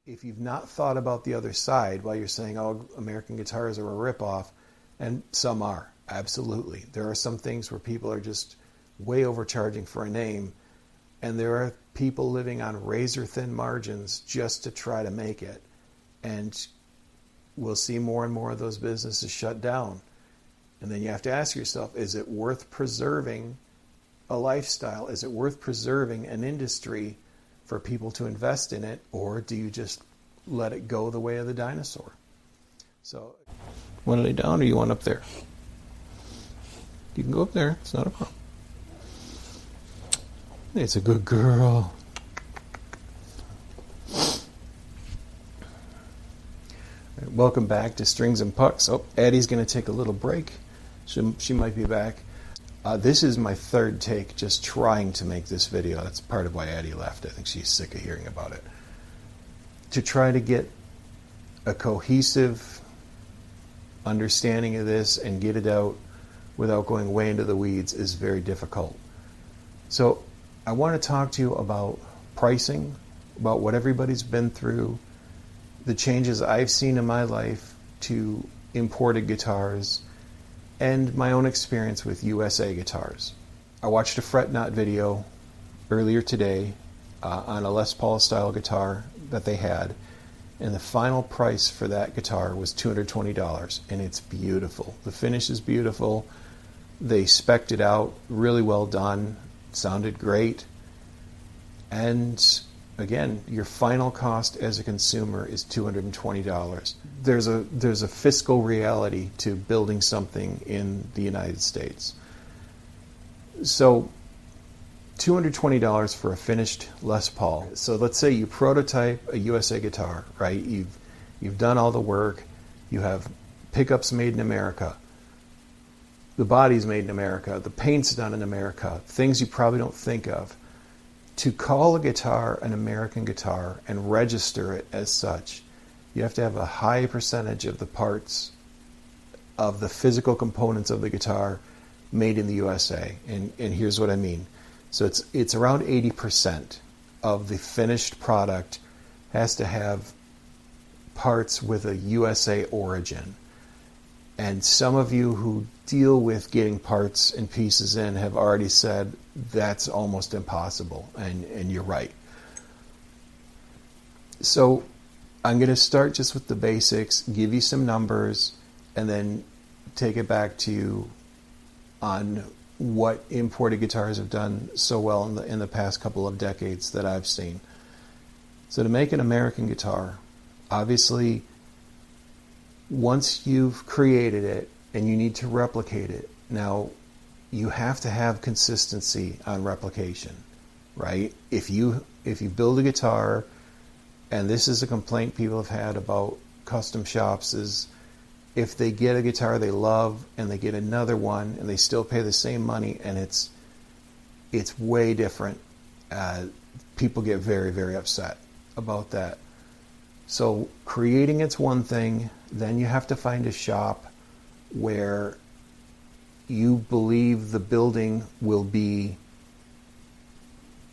if you've not thought about the other side while you're saying, oh, American guitars are a ripoff, and some are, absolutely. There are some things where people are just way overcharging for a name, and there are people living on razor-thin margins just to try to make it. And we'll see more and more of those businesses shut down. And then you have to ask yourself, is it worth preserving a lifestyle? Is it worth preserving an industry for people to invest in it, or do you just let it go the way of the dinosaur? So, want to lay down, or you want up there? You can go up there. It's not a problem. It's a good girl. Welcome back to Strings and Pucks. Oh, Addie's going to take a little break. She might be back. This is my third take just trying to make this video. That's part of why Addie left. I think she's sick of hearing about it. To try to get a cohesive understanding of this and get it out without going way into the weeds is very difficult. So I want to talk to you about pricing, about what everybody's been through, the changes I've seen in my life to imported guitars, and my own experience with USA guitars. I watched a fret knot video earlier today on a Les Paul style guitar that they had, and the final price for that guitar was $220, and it's beautiful. The finish is beautiful. They spec'd it out, really well done, sounded great, and again, your final cost as a consumer is $220. There's a fiscal reality to building something in the United States. So $220 for a finished Les Paul. So let's say you prototype a USA guitar, right? You've done all the work. You have pickups made in America. The body's made in America. The paint's done in America. Things you probably don't think of. To call a guitar an American guitar and register it as such, you have to have a high percentage of the parts of the physical components of the guitar made in the USA. And here's what I mean. So it's around 80% of the finished product has to have parts with a USA origin. And some of you who deal with getting parts and pieces in have already said that's almost impossible, and you're right. So I'm going to start just with the basics, give you some numbers, and then take it back to you on what imported guitars have done so well in the past couple of decades that I've seen. So to make an American guitar, obviously, once you've created it and you need to replicate it, now you have to have consistency on replication, right? If you build a guitar, and this is a complaint people have had about custom shops, is if they get a guitar they love and they get another one and they still pay the same money and it's way different, people get very, very upset about that. So creating it's one thing, then you have to find a shop where you believe the building will be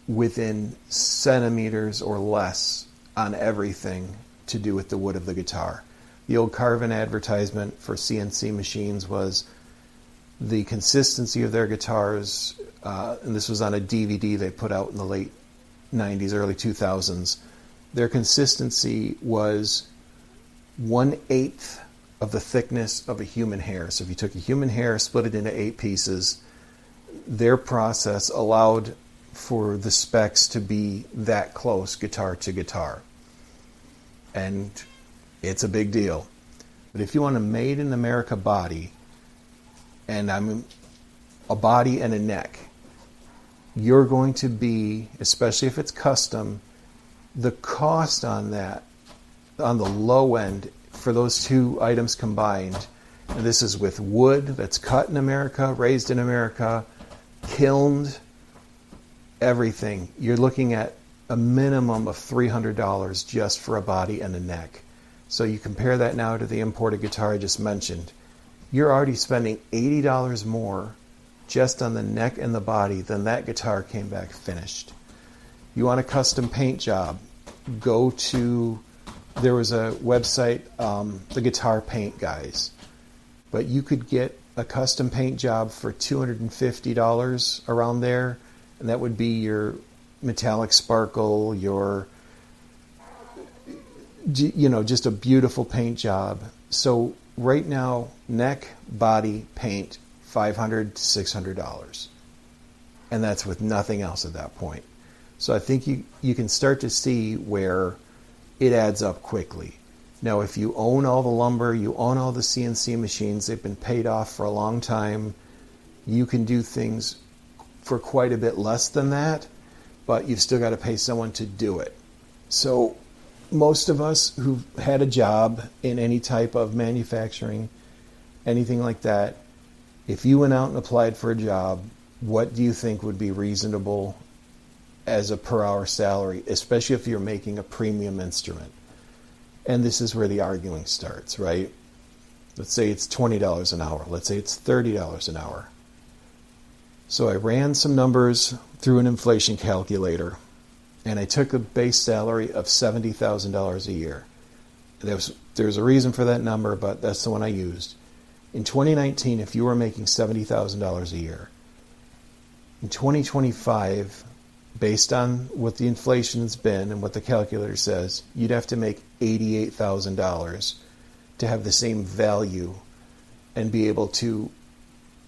within centimeters or less on everything to do with the wood of the guitar. The old Carvin advertisement for CNC machines was the consistency of their guitars, and this was on a DVD they put out in the late 90s, early 2000s. Their consistency was 1/8 of the thickness of a human hair. So if you took a human hair, split it into 8 pieces, their process allowed for the specs to be that close, guitar to guitar. And it's a big deal. But if you want a made in America body, and a body and a neck, you're going to be, especially if it's custom, the cost on that, on the low end, for those two items combined, and this is with wood that's cut in America, raised in America, kilned, everything, you're looking at a minimum of $300 just for a body and a neck. So you compare that now to the imported guitar I just mentioned, you're already spending $80 more just on the neck and the body than that guitar came back finished. You want a custom paint job, go to there was a website, the Guitar Paint Guys, but you could get a custom paint job for $250 around there, and that would be your metallic sparkle, your, just a beautiful paint job. So right now, neck, body, paint, $500 to $600. And that's with nothing else at that point. So I think you can start to see where it adds up quickly. Now, if you own all the lumber, you own all the CNC machines, they've been paid off for a long time, you can do things for quite a bit less than that, but you've still got to pay someone to do it. So most of us who've had a job in any type of manufacturing, anything like that, if you went out and applied for a job, what do you think would be reasonable as a per hour salary, especially if you're making a premium instrument? And this is where the arguing starts, right? Let's say it's $20 an hour. Let's say it's $30 an hour. So I ran some numbers through an inflation calculator, and I took a base salary of $70,000 a year. There's a reason for that number, but that's the one I used. In 2019, if you were making $70,000 a year, in 2025, based on what the inflation's been and what the calculator says, you'd have to make $88,000 to have the same value and be able to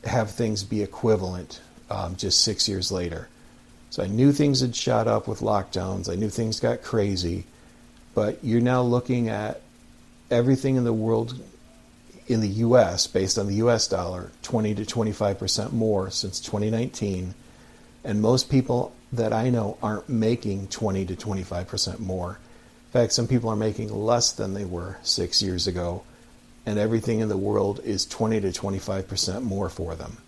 have things be equivalent just 6 years later. So I knew things had shot up with lockdowns. I knew things got crazy. But you're now looking at everything in the world, in the U.S., based on the U.S. dollar, 20 to 25% more since 2019. And most people that I know aren't making 20 to 25% more. In fact, some people are making less than they were 6 years ago. And everything in the world is 20 to 25% more for them.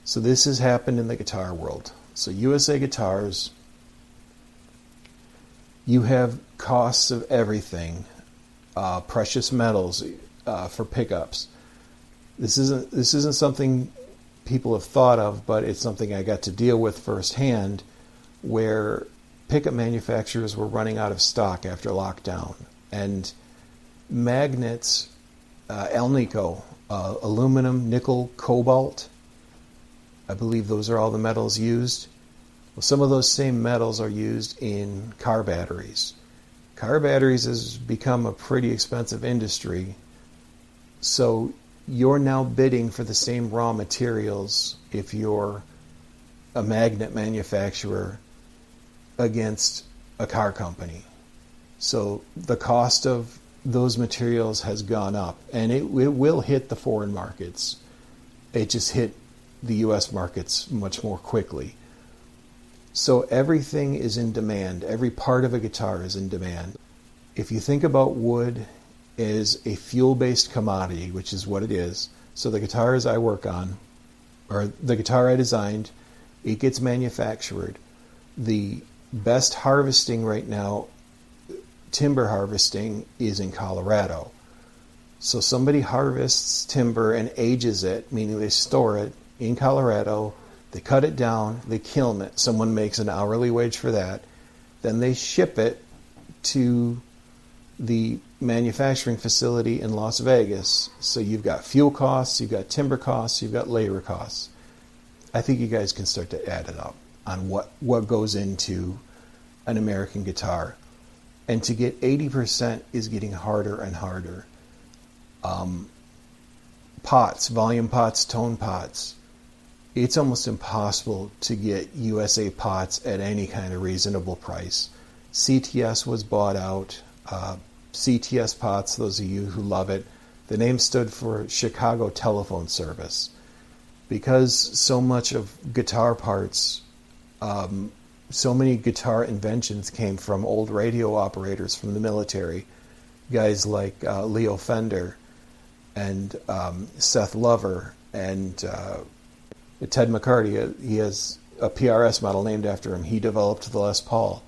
So this has happened in the guitar world. So USA Guitars, you have costs of everything, precious metals for pickups. This isn't something people have thought of, but it's something I got to deal with firsthand, where pickup manufacturers were running out of stock after lockdown. And magnets, Alnico, aluminum, nickel, cobalt, I believe those are all the metals used. Well, some of those same metals are used in car batteries. Car batteries has become a pretty expensive industry, so you're now bidding for the same raw materials if you're a magnet manufacturer against a car company. So the cost of those materials has gone up, and it will hit the foreign markets. It just hit the U.S. markets much more quickly. So everything is in demand. Every part of a guitar is in demand. If you think about wood as a fuel-based commodity, which is what it is, so the guitars I work on, or the guitar I designed, it gets manufactured. The best harvesting right now, timber harvesting, is in Colorado. So somebody harvests timber and ages it, meaning they store it in Colorado, they cut it down, they kiln it, someone makes an hourly wage for that, then they ship it to the manufacturing facility in Las Vegas. So you've got fuel costs, you've got timber costs, you've got labor costs. I think you guys can start to add it up on what goes into an American guitar. And to get 80% is getting harder and harder. Pots, volume pots, tone pots. It's almost impossible to get USA pots at any kind of reasonable price. CTS was bought out. CTS pots, those of you who love it, the name stood for Chicago Telephone Service. Because so much of guitar parts, so many guitar inventions came from old radio operators from the military, guys like Leo Fender and Seth Lover and Ted McCarty. He has a PRS model named after him. He developed the Les Paul.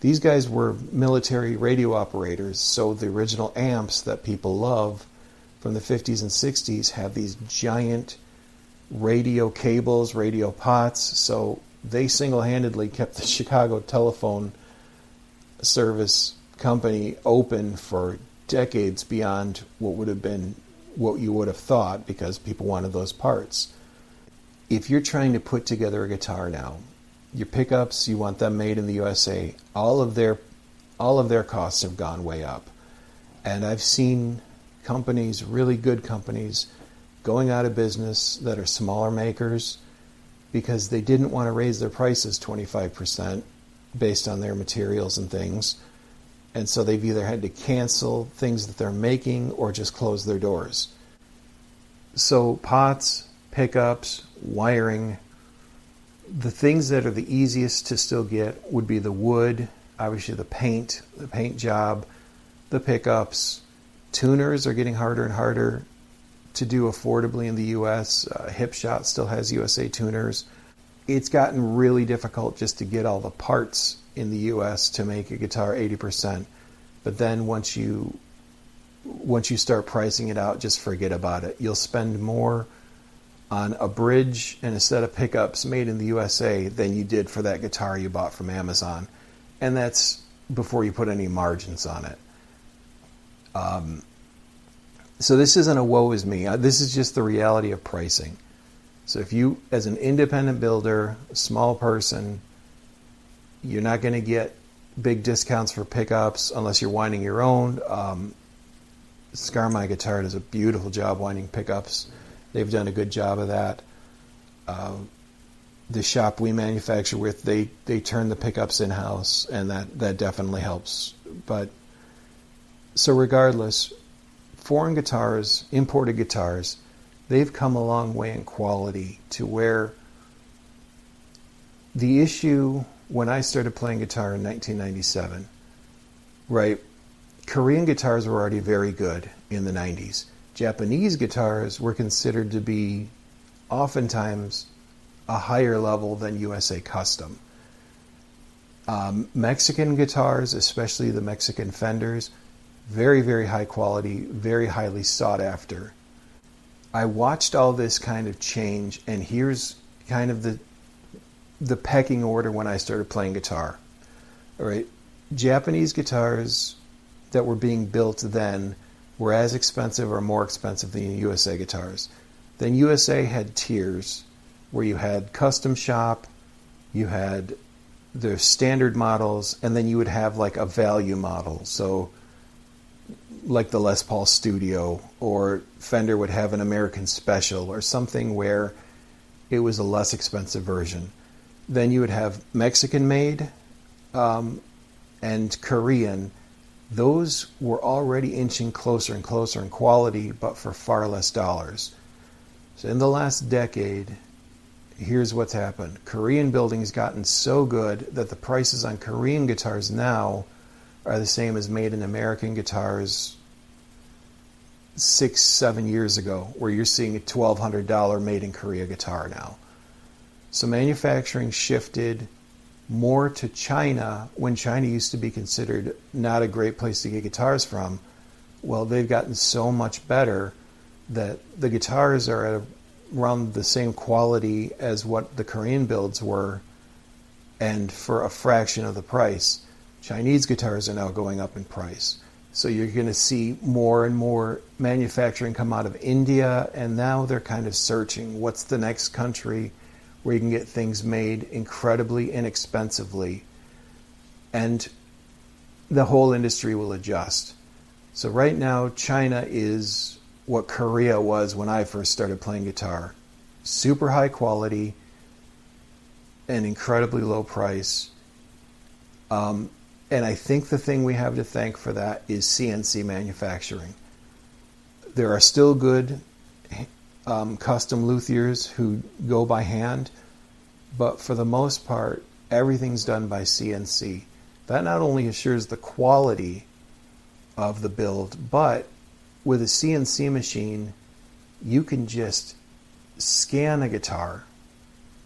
These guys were military radio operators, so the original amps that people love from the 50s and 60s have these giant radio cables, radio pots, so they single-handedly kept the Chicago telephone service company open for decades beyond what you would have thought, because people wanted those parts. If you're trying to put together a guitar now, your pickups, you want them made in the USA, all of their costs have gone way up. And I've seen companies, really good companies, going out of business that are smaller makers because they didn't want to raise their prices 25% based on their materials and things. And so they've either had to cancel things that they're making or just close their doors. So pots, pickups, wiring, the things that are the easiest to still get would be the wood, obviously the paint job, the pickups. Tuners are getting harder and harder to do affordably in the U.S. Hipshot still has USA tuners. It's gotten really difficult just to get all the parts in the U.S. to make a guitar 80%. But then once you start pricing it out, just forget about it. You'll spend more on a bridge and a set of pickups made in the USA than you did for that guitar you bought from Amazon. And that's before you put any margins on it. So this isn't a woe is me. This is just the reality of pricing. So if you, as an independent builder, a small person, you're not going to get big discounts for pickups unless you're winding your own. Scar My Guitar does a beautiful job winding pickups. They've done a good job of that. The shop we manufacture with, they turn the pickups in-house, and that definitely helps. But so regardless, foreign guitars, imported guitars, they've come a long way in quality to where the issue when I started playing guitar in 1997, right, Korean guitars were already very good in the 90s. Japanese guitars were considered to be oftentimes a higher level than USA Custom. Mexican guitars, especially the Mexican Fenders, very, very high quality, very highly sought after. I watched all this kind of change, and here's kind of the pecking order when I started playing guitar. All right, Japanese guitars that were being built then were as expensive or more expensive than USA guitars. Then USA had tiers where you had custom shop, you had the standard models, and then you would have like a value model. So like the Les Paul Studio, or Fender would have an American Special or something where it was a less expensive version. Then you would have Mexican made and Korean. Those were already inching closer and closer in quality, but for far less dollars. So in the last decade, here's what's happened. Korean building has gotten so good that the prices on Korean guitars now are the same as made in American guitars 6-7 years ago, where you're seeing a $1,200 made in Korea guitar now. So manufacturing shifted more to China when China used to be considered not a great place to get guitars from. Well, they've gotten so much better that the guitars are at around the same quality as what the Korean builds were, and for a fraction of the price. Chinese guitars are now going up in price. So you're going to see more and more manufacturing come out of India, and now they're kind of searching what's the next country where you can get things made incredibly inexpensively, and the whole industry will adjust. So right now, China is what Korea was when I first started playing guitar. Super high quality and incredibly low price. And I think the thing we have to thank for that is CNC manufacturing. There are still good custom luthiers who go by hand, but for the most part, everything's done by CNC. That not only assures the quality of the build, but with a CNC machine, you can just scan a guitar,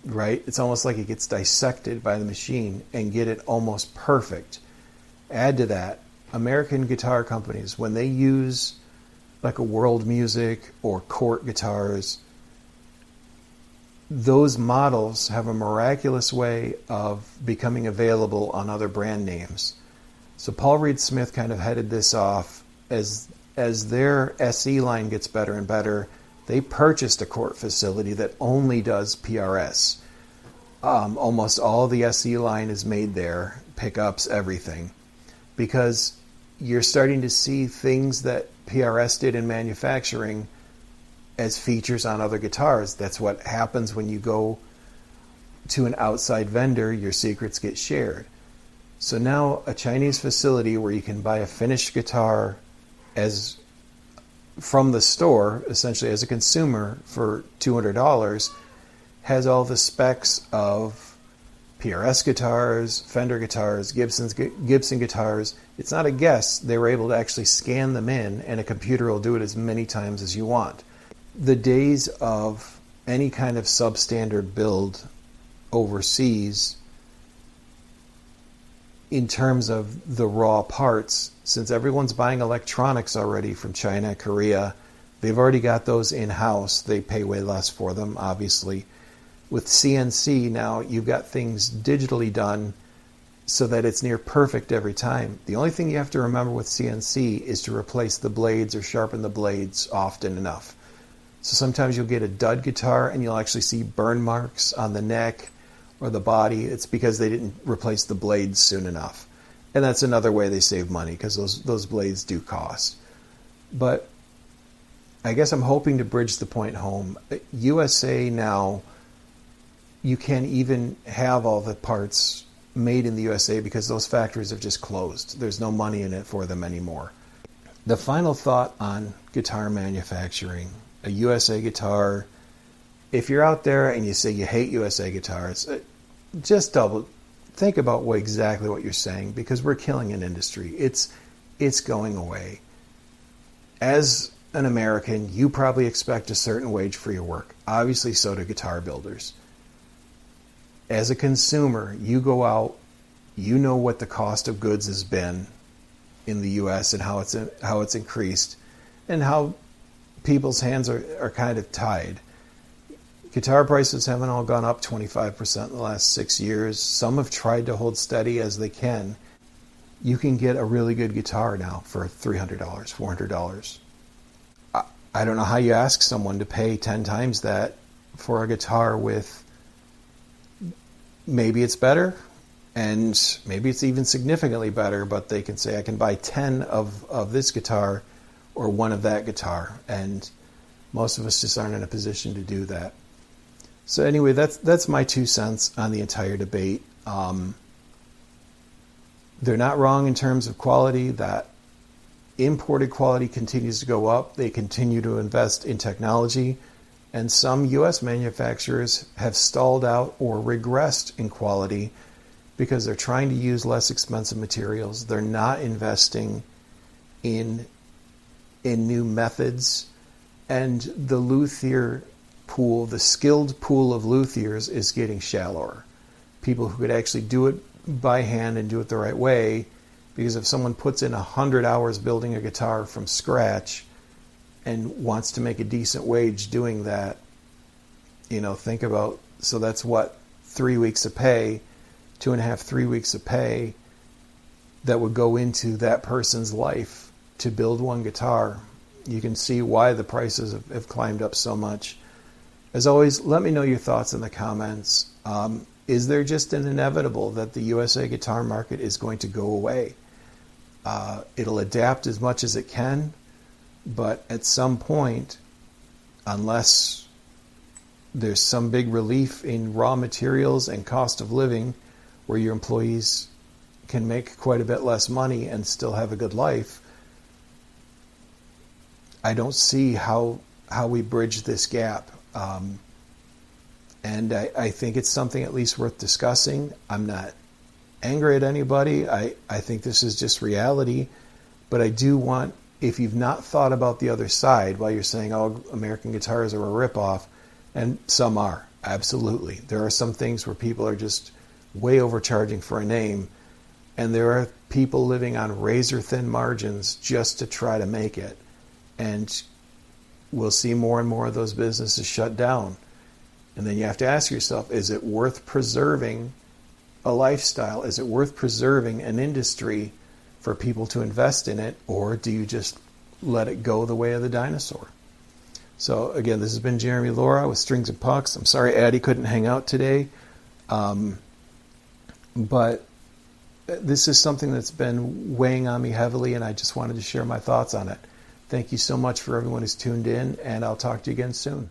right? It's almost like it gets dissected by the machine and get it almost perfect. Add to that, American guitar companies, when they use like a World Music or Cort guitars, those models have a miraculous way of becoming available on other brand names. So Paul Reed Smith kind of headed this off. As their SE line gets better and better, they purchased a court facility that only does PRS. Almost all the SE line is made there, pickups, everything, because you're starting to see things that PRS did in manufacturing as features on other guitars. That's what happens when you go to an outside vendor, your secrets get shared. So now a Chinese facility where you can buy a finished guitar as from the store, essentially as a consumer for $200, has all the specs of PRS guitars, Fender guitars, Gibson guitars. It's not a guess. They were able to actually scan them in, and a computer will do it as many times as you want. The days of any kind of substandard build overseas in terms of the raw parts, since everyone's buying electronics already from China, Korea, they've already got those in-house. They pay way less for them, obviously. With CNC now, you've got things digitally done so that it's near perfect every time. The only thing you have to remember with CNC is to replace the blades or sharpen the blades often enough. So sometimes you'll get a dud guitar and you'll actually see burn marks on the neck or the body. It's because they didn't replace the blades soon enough. And that's another way they save money, because those blades do cost. But I guess I'm hoping to bridge the point home. USA now, you can't even have all the parts made in the USA because those factories have just closed. There's no money in it for them anymore. The final thought on guitar manufacturing, a USA guitar, if you're out there and you say you hate USA guitars, just think about exactly what you're saying, because we're killing an industry. It's going away. As an American, you probably expect a certain wage for your work. Obviously, so do guitar builders. As a consumer, you go out, you know what the cost of goods has been in the U.S. and how it's increased, and how people's hands are kind of tied. Guitar prices haven't all gone up 25% in the last 6 years. Some have tried to hold steady as they can. You can get a really good guitar now for $300, $400. I don't know how you ask someone to pay 10 times that for a guitar with, maybe it's better, and maybe it's even significantly better, but they can say, I can buy 10 of this guitar or one of that guitar. And most of us just aren't in a position to do that. So anyway, that's my 2 cents on the entire debate. They're not wrong in terms of quality. That imported quality continues to go up. They continue to invest in technology. And some U.S. manufacturers have stalled out or regressed in quality because they're trying to use less expensive materials. They're not investing in new methods. And the luthier pool, the skilled pool of luthiers, is getting shallower. People who could actually do it by hand and do it the right way, because if someone puts in 100 hours building a guitar from scratch and wants to make a decent wage doing that, think about, so that's what, 3 weeks of pay, 2.5, 3 weeks of pay that would go into that person's life to build one guitar. You can see why the prices have climbed up so much. As always, let me know your thoughts in the comments. Is there just an inevitable that the USA guitar market is going to go away? It'll adapt as much as it can, but at some point, unless there's some big relief in raw materials and cost of living where your employees can make quite a bit less money and still have a good life, I don't see how we bridge this gap. And I think it's something at least worth discussing. I'm not angry at anybody. I think this is just reality. But I do want, if you've not thought about the other side while you're saying, oh, American guitars are a ripoff, and some are, absolutely. There are some things where people are just way overcharging for a name, and there are people living on razor-thin margins just to try to make it. And we'll see more and more of those businesses shut down. And then you have to ask yourself, is it worth preserving a lifestyle? Is it worth preserving an industry for people to invest in it, or do you just let it go the way of the dinosaur? So again, this has been Jeremy Laura with Strings and Pucks. I'm sorry Addie couldn't hang out today, but this is something that's been weighing on me heavily, and I just wanted to share my thoughts on it. Thank you so much for everyone who's tuned in, and I'll talk to you again soon.